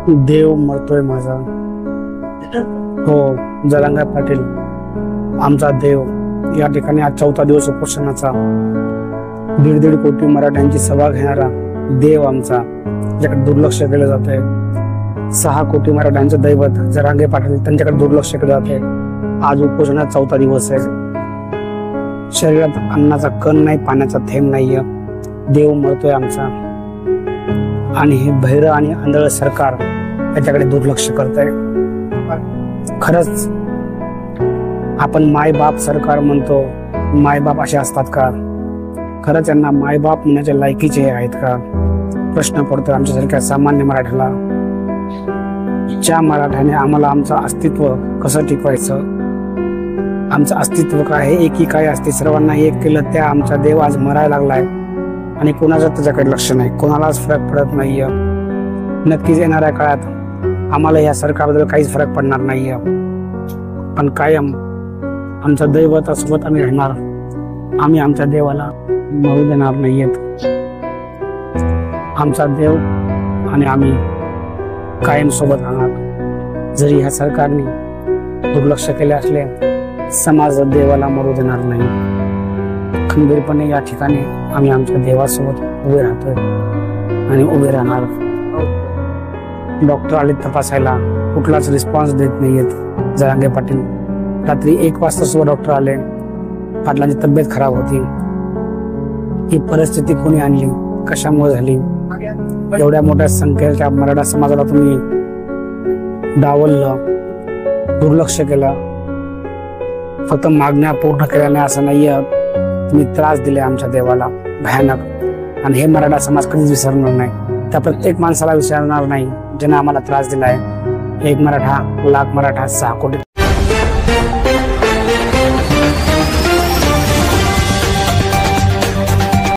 देव मरतोय माझा. हो, जरांगे पाटील आमचा देव. या ठिकाणी आज 4था दिवस उपोषणाचा. 1.5 कोटी मराठ्यांची सभा घेणारा देव आमचा, ज्याकडे दुर्लक्ष केलं जातंय. 6 कोटी मराठ्यांचं दैवत जरांगे पाटील, त्यांच्याकडे दुर्लक्ष केलं जातंय. आज उपोषणाचा 4था दिवस आहे. शरीरात अन्नाचा कण नाही, पाण्याचा थेंब नाहीये. देव मरतोय आमचा. आणि हे बहिरं आणि आंधळ सरकार याच्याकडे दुर्लक्ष करतंय. खरंच आपण मायबाप सरकार म्हणतो, मायबाप असे असतात का? खरंच यांना मायबाप म्हणण्याच्या लायकीचे आहेत का? प्रश्न पडतो आमच्यासारख्या सामान्य मराठ्याला. ज्या मराठ्याने आम्हाला आमचं अस्तित्व कसं टिकवायचं, आमचं अस्तित्व काय, हे एकी काय असते, सर्वांना एक केलं, त्या आमचा देव आज मरायला लागलाय आणि कोणाचं त्याच्याकडे लक्ष नाही, कोणालाच फरक पडत नाहीये. नक्कीच येणाऱ्या काळात आम्हाला या सरकारबद्दल काहीच फरक पडणार नाहीये, पण कायम आमच्या दैवतासोबत आम्ही राहणार. आम्ही आमच्या देवाला मरू देणार नाहीयेत. आमचा देव आणि आम्ही कायम सोबत राहणार. जरी ह्या सरकारने दुर्लक्ष केले असले, समाज देवाला मरू देणार नाही. खंबीरपणे या ठिकाणी आम्ही आमच्या देवासोबत उभे राहतोय आणि उभे राहणार. डॉक्टर आले तपासायला, कुठलाच रिस्पॉन्स देत नाहीयेत जरांगे पाटील. रात्री 1 वाजता सुद्धा डॉक्टर आले. पाटलांची तब्येत खराब होती. ही परिस्थिती कोणी आणली, कशामुळे झाली? एवढ्या मोठ्या संख्येच्या मराठा समाजाला तुम्ही डावललं, दुर्लक्ष केलं. फक्त मागण्या पूर्ण केल्या नाही असं नाहीये, तुम्ही त्रास दिले आमच्या देवाला भयानक. आणि हे मराठा समाज कधीच विसरणार नाही. त्या प्रत्येक माणसाला विसरणार नाही ज्याने आम्हाला त्रास दिलाय. 1 मराठा, लाख मराठा, 6 कोटी.